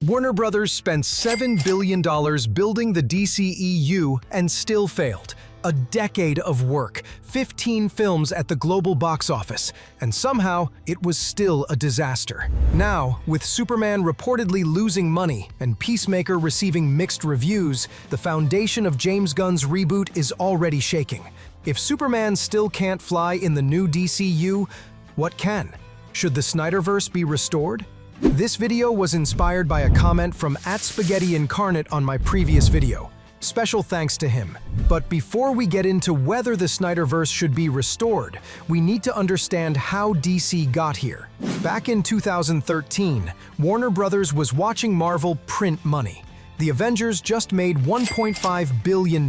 Warner Brothers spent $7 billion building the DCEU and still failed. A decade of work, 15 films at the global box office, and somehow it was still a disaster. Now, with Superman reportedly losing money and Peacemaker receiving mixed reviews, the foundation of James Gunn's reboot is already shaking. If Superman still can't fly in the new DCU, what can? Should the SnyderVerse be restored? This video was inspired by a comment from @SpaghettiIncarnate on my previous video. Special thanks to him. But before we get into whether the SnyderVerse should be restored, we need to understand how DC got here. Back in 2013, Warner Brothers was watching Marvel print money. The Avengers just made $1.5 billion.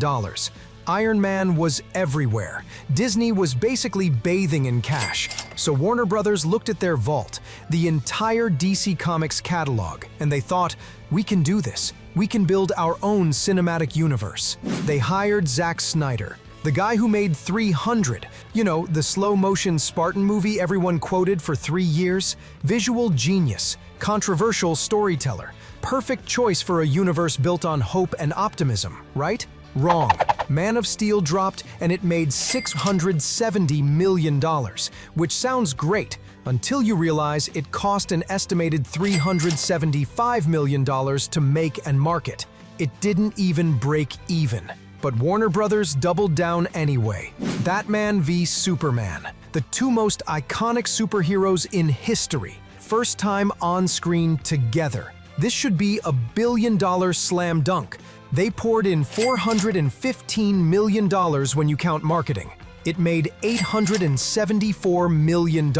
Iron Man was everywhere. Disney was basically bathing in cash. So Warner Brothers looked at their vault, the entire DC Comics catalog, and they thought, we can do this. We can build our own cinematic universe. They hired Zack Snyder, the guy who made 300, the slow-motion Spartan movie everyone quoted for 3 years. Visual genius, controversial storyteller, perfect choice for a universe built on hope and optimism, right? Wrong. Man of Steel dropped and it made $670 million, which sounds great until you realize it cost an estimated $375 million to make and market. It didn't even break even. But Warner Brothers doubled down anyway. Batman v Superman, the two most iconic superheroes in history, first time on screen together. This should be a billion-dollar slam dunk. They poured in $415 million when you count marketing. It made $874 million.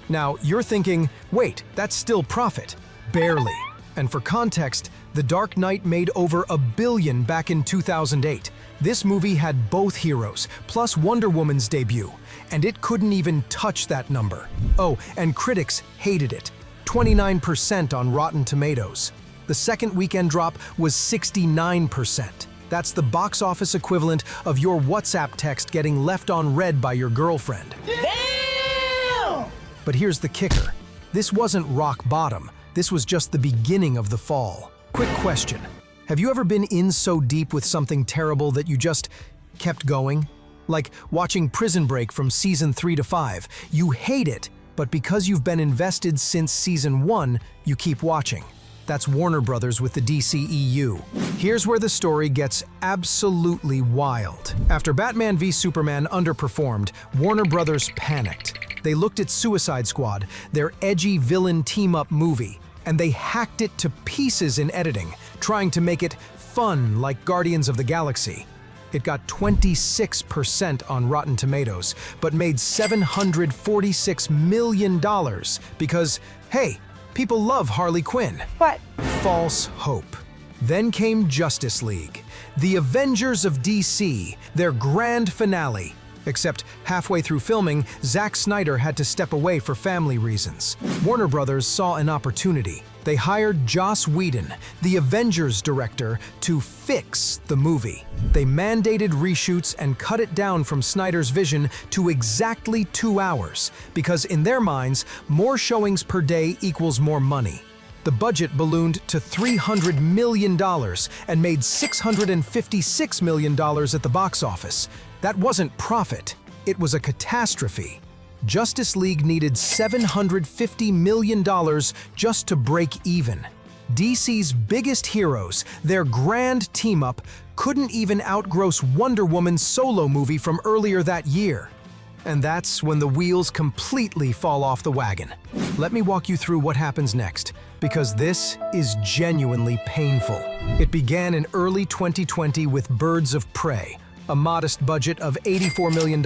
Now, you're thinking, wait, that's still profit. Barely. And for context, The Dark Knight made over $1 billion back in 2008. This movie had both heroes, plus Wonder Woman's debut, and it couldn't even touch that number. Oh, and critics hated it. 29% on Rotten Tomatoes. The second weekend drop was 69%. That's the box office equivalent of your WhatsApp text getting left on read by your girlfriend. Damn! But here's the kicker. This wasn't rock bottom. This was just the beginning of the fall. Quick question. Have you ever been in so deep with something terrible that you just kept going? Like watching Prison Break from season 3 to 5. You hate it, but because you've been invested since season 1, you keep watching. That's Warner Brothers with the DCEU. Here's where the story gets absolutely wild. After Batman v Superman underperformed, Warner Brothers panicked. They looked at Suicide Squad, their edgy villain team-up movie, and they hacked it to pieces in editing, trying to make it fun like Guardians of the Galaxy. It got 26% on Rotten Tomatoes, but made $746 million because, hey, people love Harley Quinn. What? False hope. Then came Justice League, the Avengers of DC, their grand finale. Except halfway through filming, Zack Snyder had to step away for family reasons. Warner Brothers saw an opportunity. They hired Joss Whedon, the Avengers director, to fix the movie. They mandated reshoots and cut it down from Snyder's vision to exactly 2 hours, because in their minds, more showings per day equals more money. The budget ballooned to $300 million and made $656 million at the box office. That wasn't profit, it was a catastrophe. Justice League needed $750 million just to break even. DC's biggest heroes, their grand team-up, couldn't even outgross Wonder Woman's solo movie from earlier that year. And that's when the wheels completely fall off the wagon. Let me walk you through what happens next, because this is genuinely painful. It began in early 2020 with Birds of Prey, a modest budget of $84 million,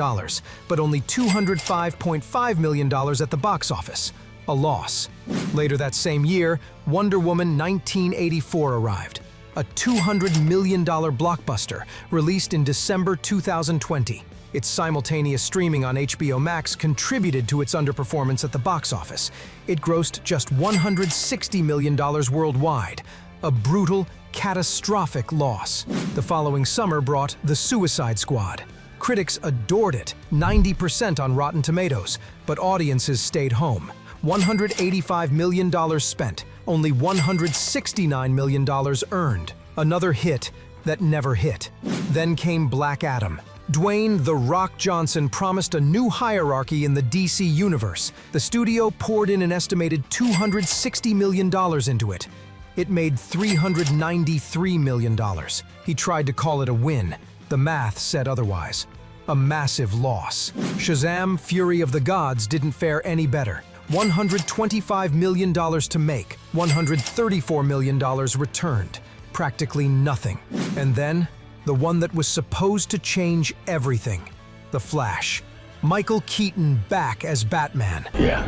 but only $205.5 million at the box office, a loss. Later that same year, Wonder Woman 1984 arrived, a $200 million blockbuster released in December 2020. Its simultaneous streaming on HBO Max contributed to its underperformance at the box office. It grossed just $160 million worldwide, a brutal, catastrophic loss. The following summer brought The Suicide Squad. Critics adored it, 90% on Rotten Tomatoes, but audiences stayed home. $185 million spent, only $169 million earned. Another hit that never hit. Then came Black Adam. Dwayne "The Rock" Johnson promised a new hierarchy in the DC universe. The studio poured in an estimated $260 million into it. It made $393 million. He tried to call it a win. The math said otherwise. A massive loss. Shazam! Fury of the Gods didn't fare any better. $125 million to make, $134 million returned. Practically nothing. And then, the one that was supposed to change everything. The Flash. Michael Keaton back as Batman. Yeah.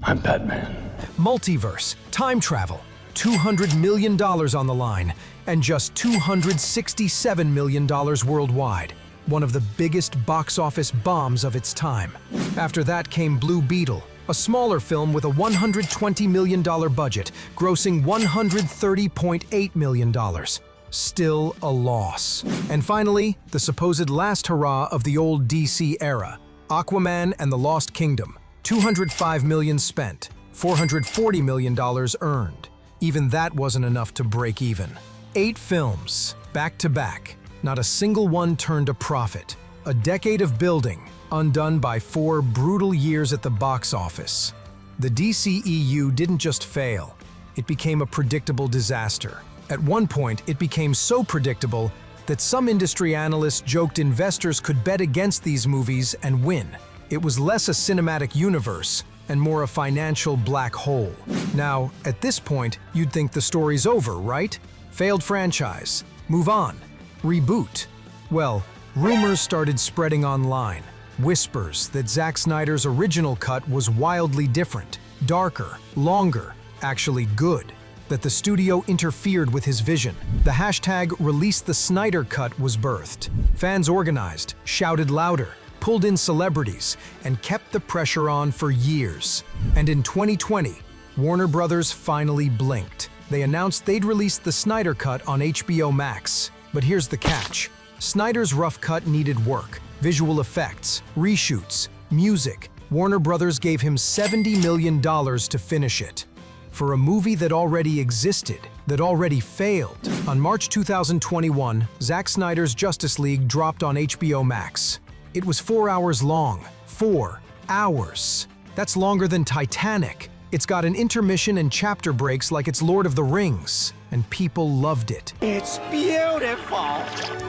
I'm Batman. Multiverse, time travel, $200 million on the line, and just $267 million worldwide. One of the biggest box office bombs of its time. After that came Blue Beetle, a smaller film with a $120 million budget, grossing $130.8 million. Still a loss. And finally, the supposed last hurrah of the old DC era, Aquaman and the Lost Kingdom. $205 million spent, $440 million earned. Even that wasn't enough to break even. 8 films, back to back. Not a single one turned a profit. A decade of building, undone by 4 brutal years at the box office. The DCEU didn't just fail, it became a predictable disaster. At one point, it became so predictable that some industry analysts joked investors could bet against these movies and win. It was less a cinematic universe and more a financial black hole. Now, at this point, you'd think the story's over, right? Failed franchise. Move on. Reboot. Well, rumors started spreading online. Whispers that Zack Snyder's original cut was wildly different, darker, longer, actually good. That the studio interfered with his vision. The hashtag "Release the Snyder Cut" was birthed. Fans organized, shouted louder, pulled in celebrities, and kept the pressure on for years. And in 2020, Warner Brothers finally blinked. They announced they'd release the Snyder Cut on HBO Max. But here's the catch. Snyder's rough cut needed work, visual effects, reshoots, music. Warner Brothers gave him $70 million to finish it. For a movie that already existed, that already failed. On March 2021, Zack Snyder's Justice League dropped on HBO Max. It was 4 hours long. 4 hours. That's longer than Titanic. It's got an intermission and chapter breaks like it's Lord of the Rings, and people loved it. It's beautiful.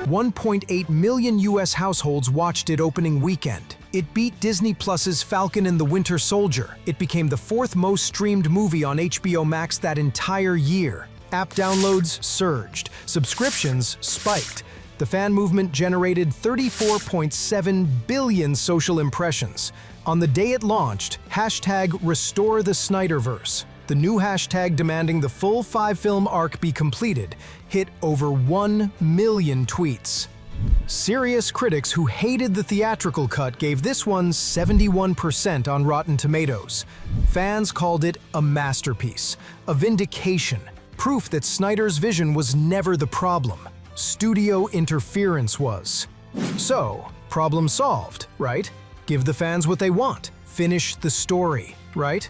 1.8 million US households watched it opening weekend. It beat Disney Plus's Falcon and the Winter Soldier. It became the 4th most streamed movie on HBO Max that entire year. App downloads surged. Subscriptions spiked. The fan movement generated 34.7 billion social impressions. On the day it launched, hashtag Restore the SnyderVerse, the new hashtag demanding the full 5-film arc be completed, hit over 1 million tweets. Serious critics who hated the theatrical cut gave this one 71% on Rotten Tomatoes. Fans called it a masterpiece, a vindication, proof that Snyder's vision was never the problem. Studio interference was. So, problem solved, right? Give the fans what they want. Finish the story, right?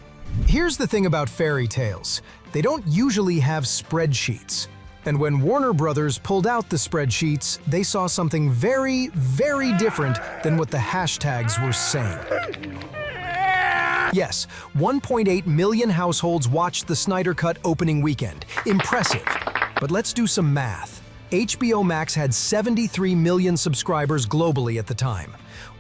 Here's the thing about fairy tales. They don't usually have spreadsheets. And when Warner Brothers pulled out the spreadsheets, they saw something very, very different than what the hashtags were saying. Yes, 1.8 million households watched the Snyder Cut opening weekend. Impressive. But let's do some math. HBO Max had 73 million subscribers globally at the time.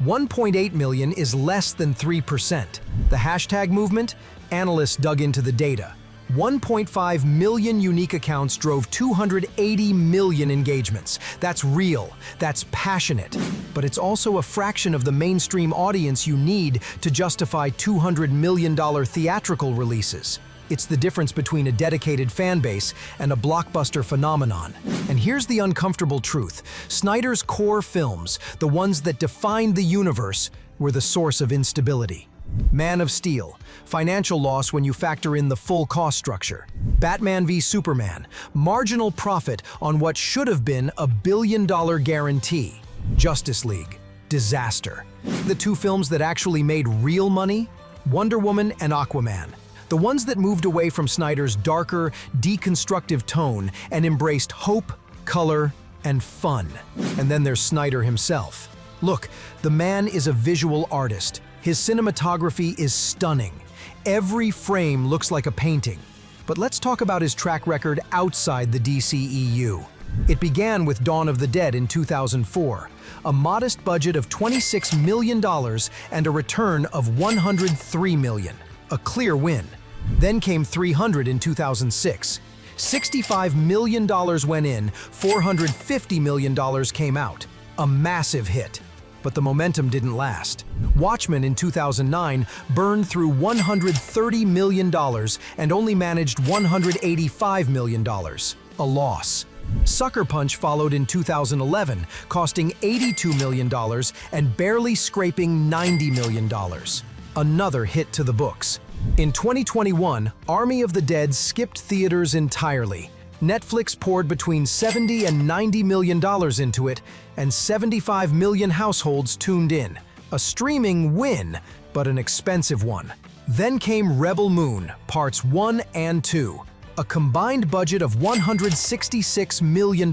1.8 million is less than 3%. The hashtag movement? Analysts dug into the data. 1.5 million unique accounts drove 280 million engagements. That's real. That's passionate. But it's also a fraction of the mainstream audience you need to justify $200 million theatrical releases. It's the difference between a dedicated fan base and a blockbuster phenomenon. And here's the uncomfortable truth. Snyder's core films, the ones that defined the universe, were the source of instability. Man of Steel, financial loss when you factor in the full cost structure. Batman v Superman, marginal profit on what should have been a billion-dollar guarantee. Justice League, disaster. The 2 films that actually made real money? Wonder Woman and Aquaman. The The ones that moved away from Snyder's darker, deconstructive tone and embraced hope, color, and fun. And then there's Snyder himself. Look, the man is a visual artist. His cinematography is stunning. Every frame looks like a painting. But let's talk about his track record outside the DCEU. It began with Dawn of the Dead in 2004, a modest budget of $26 million and a return of $103 million, a clear win. Then came 300 in 2006. $65 million went in, $450 million came out. A massive hit. But the momentum didn't last. Watchmen in 2009 burned through $130 million and only managed $185 million, a loss. Sucker Punch followed in 2011, costing $82 million and barely scraping $90 million. Another hit to the books. In 2021, Army of the Dead skipped theaters entirely. Netflix poured between $70 and $90 million into it, and 75 million households tuned in. A streaming win, but an expensive one. Then came Rebel Moon, Parts 1 and 2. A combined budget of $166 million.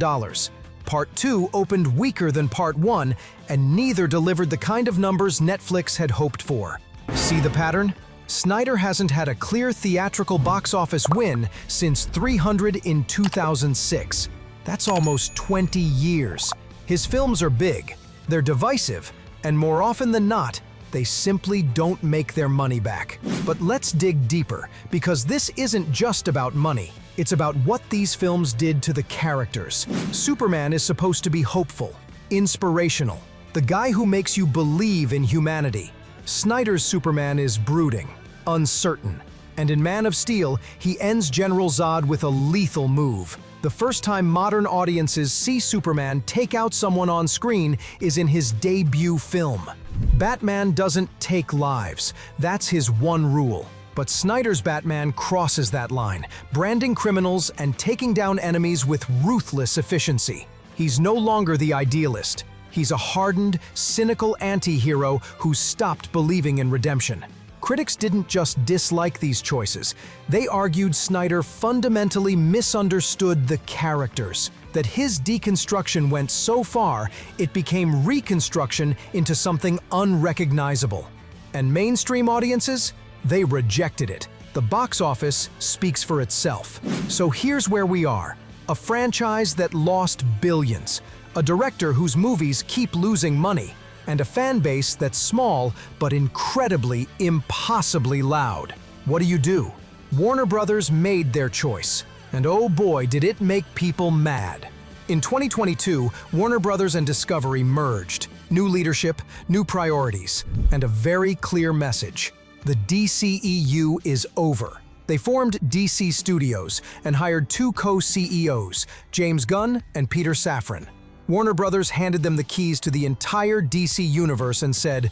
Part 2 opened weaker than Part 1, and neither delivered the kind of numbers Netflix had hoped for. See the pattern? Snyder hasn't had a clear theatrical box office win since 300 in 2006. That's almost 20 years. His films are big, they're divisive, and more often than not, they simply don't make their money back. But let's dig deeper, because this isn't just about money. It's about what these films did to the characters. Superman is supposed to be hopeful, inspirational, the guy who makes you believe in humanity. Snyder's Superman is brooding, uncertain, and in Man of Steel, he ends General Zod with a lethal move. The first time modern audiences see Superman take out someone on screen is in his debut film. Batman doesn't take lives. That's his one rule. But Snyder's Batman crosses that line, branding criminals and taking down enemies with ruthless efficiency. He's no longer the idealist. He's a hardened, cynical anti-hero who stopped believing in redemption. Critics didn't just dislike these choices. They argued Snyder fundamentally misunderstood the characters, that his deconstruction went so far it became reconstruction into something unrecognizable. And mainstream audiences? They rejected it. The box office speaks for itself. So here's where we are. A franchise that lost billions. A director whose movies keep losing money. And a fan base that's small but incredibly, impossibly loud. What do? Warner Brothers made their choice. And oh boy, did it make people mad. In 2022, Warner Brothers and Discovery merged. New leadership, new priorities, and a very clear message. The DCEU is over. They formed DC Studios and hired two co-CEOs, James Gunn and Peter Safran. Warner Brothers handed them the keys to the entire DC universe and said,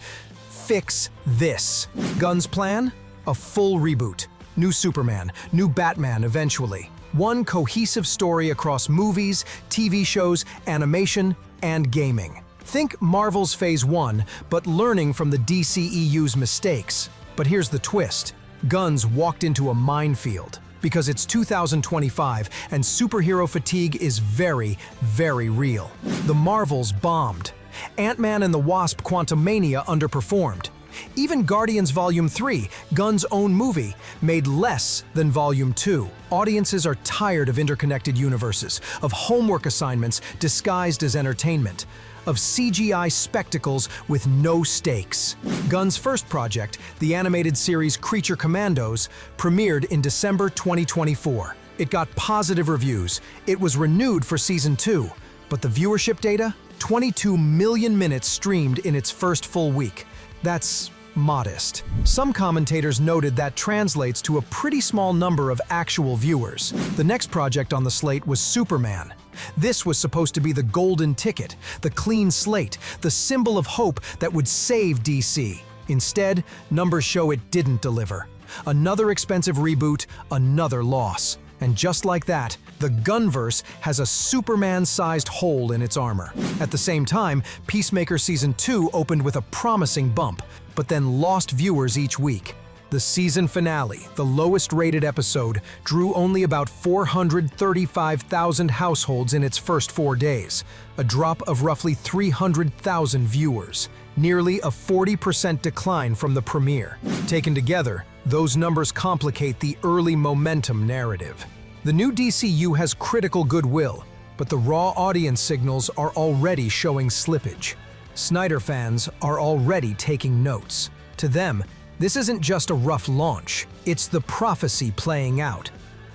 "Fix this." Gunn's plan? A full reboot. New Superman, new Batman eventually. One cohesive story across movies, TV shows, animation, and gaming. Think Marvel's Phase 1, but learning from the DCEU's mistakes. But here's the twist. Gunn's walked into a minefield. Because it's 2025 and superhero fatigue is very, very real. The Marvels bombed. Ant-Man and the Wasp: Quantumania underperformed. Even Guardians Volume 3, Gunn's own movie, made less than Volume 2. Audiences are tired of interconnected universes, of homework assignments disguised as entertainment, of CGI spectacles with no stakes. Gunn's first project, the animated series Creature Commandos, premiered in December 2024. It got positive reviews. It was renewed for Season 2. But the viewership data? 22 million minutes streamed in its first full week. That's modest. Some commentators noted that translates to a pretty small number of actual viewers. The next project on the slate was Superman. This was supposed to be the golden ticket, the clean slate, the symbol of hope that would save DC. Instead, numbers show it didn't deliver. Another expensive reboot, another loss. And just like that, the Gunverse has a Superman-sized hole in its armor. At the same time, Peacemaker Season 2 opened with a promising bump, but then lost viewers each week. The season finale, the lowest-rated episode, drew only about 435,000 households in its first 4 days, a drop of roughly 300,000 viewers, nearly a 40% decline from the premiere. Taken together, those numbers complicate the early momentum narrative. The new DCU has critical goodwill, but the raw audience signals are already showing slippage. Snyder fans are already taking notes. To them, this isn't just a rough launch, it's the prophecy playing out.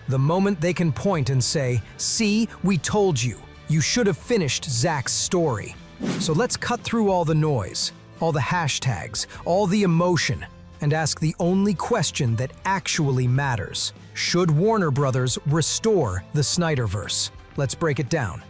The moment they can point and say, "See, we told you. You should have finished Zack's story." So let's cut through all the noise, all the hashtags, all the emotion, and ask the only question that actually matters. Should Warner Brothers restore the SnyderVerse? Let's break it down.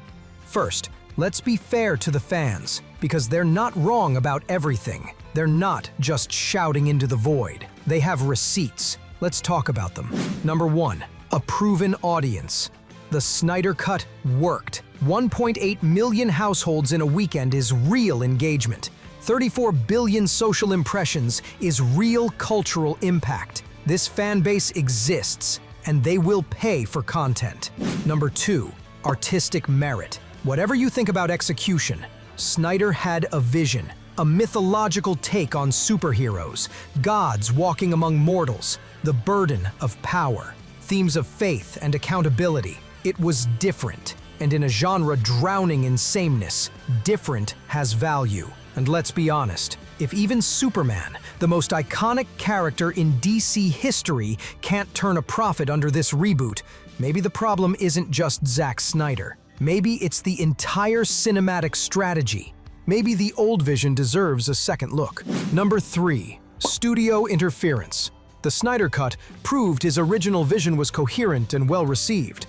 First, let's be fair to the fans, because they're not wrong about everything. They're not just shouting into the void. They have receipts. Let's talk about them. Number 1, a proven audience. The Snyder Cut worked. 1.8 million households in a weekend is real engagement. 34 billion social impressions is real cultural impact. This fan base exists, and they will pay for content. Number 2, artistic merit. Whatever you think about execution, Snyder had a vision, a mythological take on superheroes, gods walking among mortals, the burden of power, themes of faith and accountability. It was different, and in a genre drowning in sameness, different has value. And let's be honest, if even Superman, the most iconic character in DC history, can't turn a profit under this reboot, maybe the problem isn't just Zack Snyder. Maybe it's the entire cinematic strategy. Maybe the old vision deserves a second look. Number 3, studio interference. The Snyder Cut proved his original vision was coherent and well-received.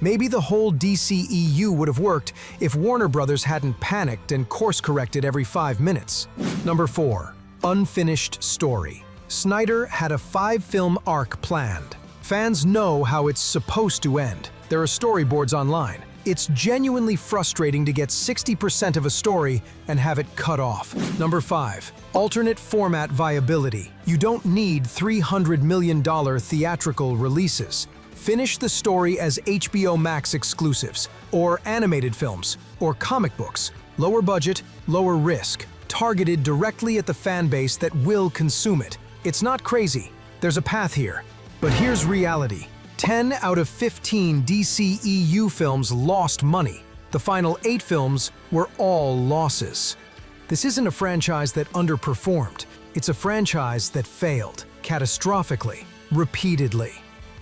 Maybe the whole DCEU would have worked if Warner Brothers hadn't panicked and course-corrected every 5 minutes. Number 4, unfinished story. Snyder had a 5-film arc planned. Fans know how it's supposed to end. There are storyboards online. It's genuinely frustrating to get 60% of a story and have it cut off. Number 5, alternate format viability. You don't need $300 million theatrical releases. Finish the story as HBO Max exclusives, or animated films, or comic books. Lower budget, lower risk, targeted directly at the fan base that will consume it. It's not crazy. There's a path here. But here's reality. 10 out of 15 DCEU films lost money. The final 8 films were all losses. This isn't a franchise that underperformed. It's a franchise that failed, catastrophically, repeatedly.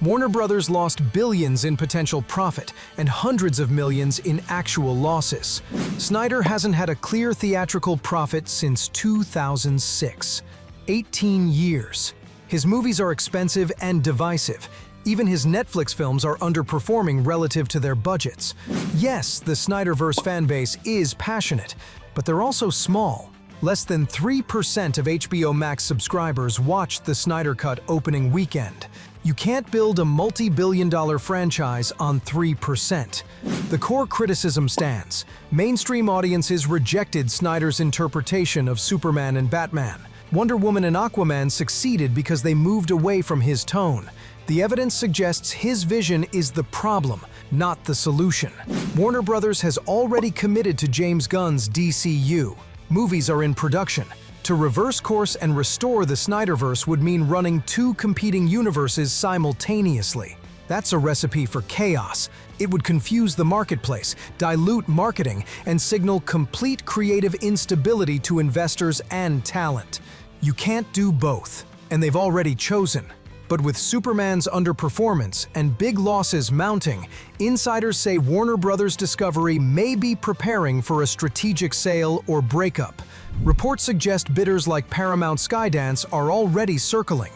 Warner Brothers lost billions in potential profit and hundreds of millions in actual losses. Snyder hasn't had a clear theatrical profit since 2006. 18 years. His movies are expensive and divisive. Even his Netflix films are underperforming relative to their budgets. Yes, the SnyderVerse fanbase is passionate, but they're also small. Less than 3% of HBO Max subscribers watched the Snyder Cut opening weekend. You can't build a multi-billion-dollar franchise on 3%. The core criticism stands. Mainstream audiences rejected Snyder's interpretation of Superman and Batman. Wonder Woman and Aquaman succeeded because they moved away from his tone. The evidence suggests his vision is the problem, not the solution. Warner Brothers has already committed to James Gunn's DCU. Movies are in production. To reverse course and restore the SnyderVerse would mean running 2 competing universes simultaneously. That's a recipe for chaos. It would confuse the marketplace, dilute marketing, and signal complete creative instability to investors and talent. You can't do both, and they've already chosen. But with Superman's underperformance and big losses mounting, insiders say Warner Brothers Discovery may be preparing for a strategic sale or breakup. Reports suggest bidders like Paramount Skydance are already circling,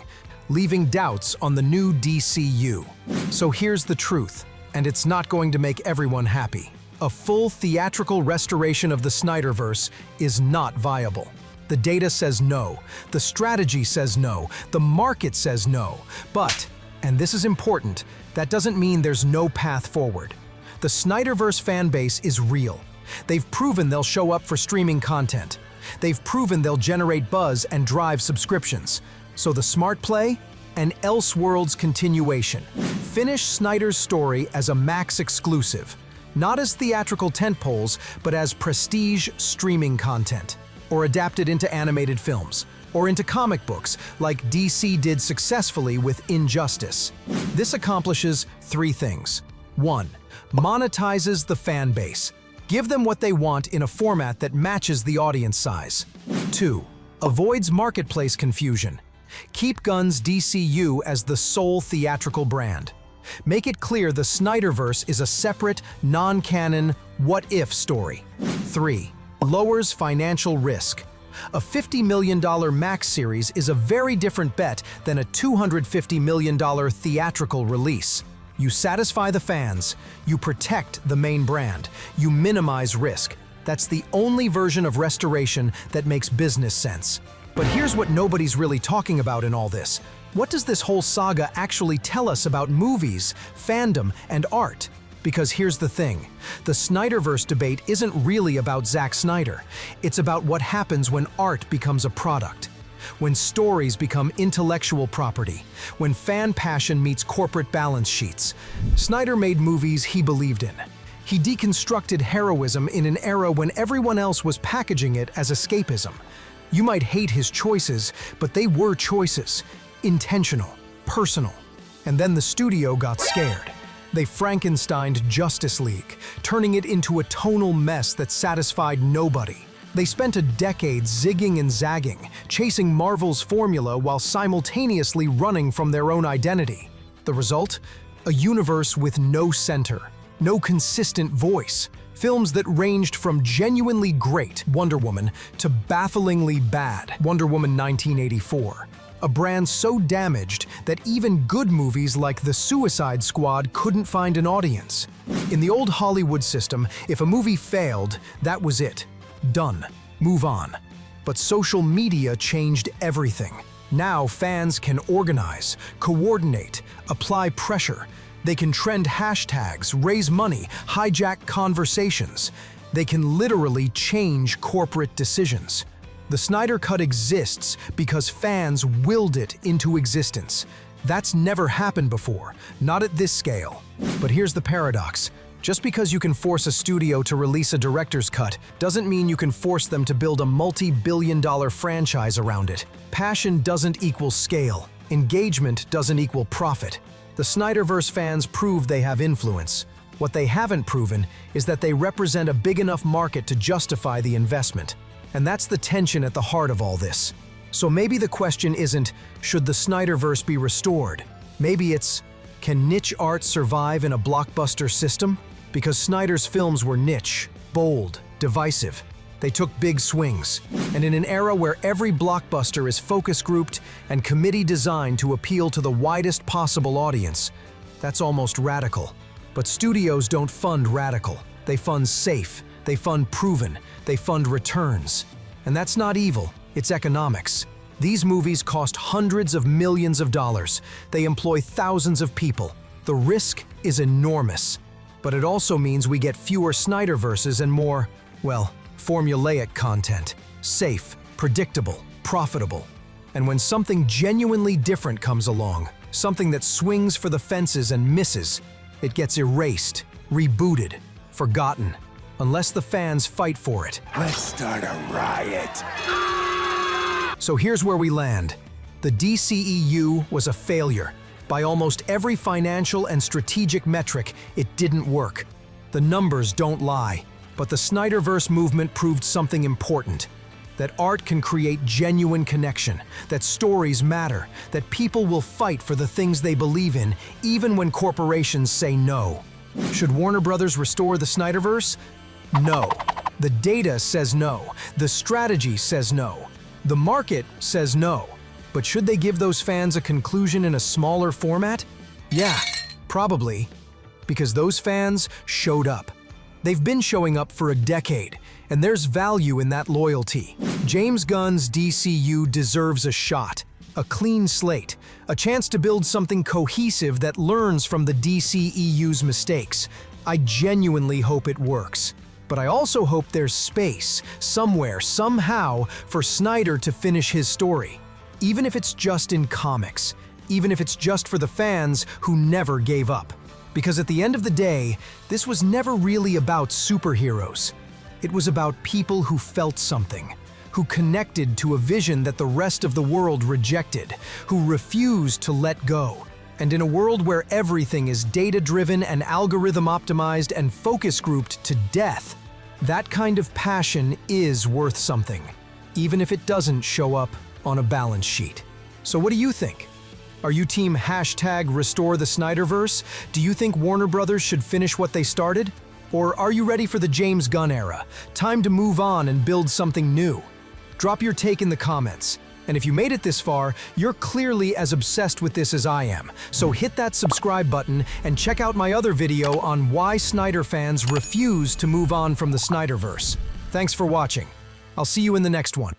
leaving doubts on the new DCU. So here's the truth, and it's not going to make everyone happy. A full theatrical restoration of the SnyderVerse is not viable. The data says no, the strategy says no, the market says no. But, and this is important, that doesn't mean there's no path forward. The SnyderVerse fan base is real. They've proven they'll show up for streaming content. They've proven they'll generate buzz and drive subscriptions. So the smart play? An Elseworlds continuation. Finish Snyder's story as a Max exclusive. Not as theatrical tentpoles, but as prestige streaming content. Or adapted into animated films. Or into comic books, like DC did successfully with Injustice. This accomplishes 3 things. 1. Monetizes the fan base. Give them what they want in a format that matches the audience size. 2. Avoids marketplace confusion. Keep Gunn's DCEU as the sole theatrical brand. Make it clear the SnyderVerse is a separate, non-canon, what-if story. 3. Lowers financial risk. A $50 million Max series is a very different bet than a $250 million theatrical release. You satisfy the fans, you protect the main brand, you minimize risk. That's the only version of restoration that makes business sense. But here's what nobody's really talking about in all this. What does this whole saga actually tell us about movies, fandom, and art? Because here's the thing, the SnyderVerse debate isn't really about Zack Snyder. It's about what happens when art becomes a product. When stories become intellectual property. When fan passion meets corporate balance sheets. Snyder made movies he believed in. He deconstructed heroism in an era when everyone else was packaging it as escapism. You might hate his choices, but they were choices. Intentional, personal. And then the studio got scared. They Frankensteined Justice League, turning it into a tonal mess that satisfied nobody. They spent a decade zigging and zagging, chasing Marvel's formula while simultaneously running from their own identity. The result? A universe with no center, no consistent voice. Films that ranged from genuinely great, Wonder Woman, to bafflingly bad, Wonder Woman 1984. A brand so damaged that even good movies like The Suicide Squad couldn't find an audience. In the old Hollywood system, if a movie failed, that was it. Done. Move on. But social media changed everything. Now fans can organize, coordinate, apply pressure. They can trend hashtags, raise money, hijack conversations. They can literally change corporate decisions. The Snyder Cut exists because fans willed it into existence. That's never happened before, not at this scale. But here's the paradox. Just because you can force a studio to release a director's cut doesn't mean you can force them to build a multi-billion-dollar franchise around it. Passion doesn't equal scale. Engagement doesn't equal profit. The SnyderVerse fans prove they have influence. What they haven't proven is that they represent a big enough market to justify the investment. And that's the tension at the heart of all this. So maybe the question isn't, should the SnyderVerse be restored? Maybe it's, can niche art survive in a blockbuster system? Because Snyder's films were niche, bold, divisive. They took big swings. And in an era where every blockbuster is focus grouped and committee designed to appeal to the widest possible audience, that's almost radical. But studios don't fund radical. They fund safe. They fund proven. They fund returns. And that's not evil, it's economics. These movies cost hundreds of millions of dollars. They employ thousands of people. The risk is enormous. But it also means we get fewer SnyderVerses and more, well, formulaic content. Safe, predictable, profitable. And when something genuinely different comes along, something that swings for the fences and misses, it gets erased, rebooted, forgotten. Unless the fans fight for it. Let's start a riot. So here's where we land. The DCEU was a failure. By almost every financial and strategic metric, it didn't work. The numbers don't lie. But the SnyderVerse movement proved something important. That art can create genuine connection, that stories matter, that people will fight for the things they believe in, even when corporations say no. Should Warner Brothers restore the SnyderVerse? No. The data says no. The strategy says no. The market says no. But should they give those fans a conclusion in a smaller format? Yeah, probably. Because those fans showed up. They've been showing up for a decade, and there's value in that loyalty. James Gunn's DCU deserves a shot. A clean slate. A chance to build something cohesive that learns from the DCEU's mistakes. I genuinely hope it works. But I also hope there's space, somewhere, somehow, for Snyder to finish his story. even if it's just in comics, even if it's just for the fans who never gave up. Because at the end of the day, this was never really about superheroes. It was about people who felt something, who connected to a vision that the rest of the world rejected, who refused to let go. And in a world where everything is data-driven and algorithm-optimized and focus-grouped to death, that kind of passion is worth something, even if it doesn't show up on a balance sheet. So what do you think? Are you team #Restore the SnyderVerse? Do you think Warner Brothers should finish what they started? Or are you ready for the James Gunn era? Time to move on and build something new? Drop your take in the comments. And if you made it this far, you're clearly as obsessed with this as I am. So hit that subscribe button and check out my other video on why Snyder fans refuse to move on from the SnyderVerse. Thanks for watching. I'll see you in the next one.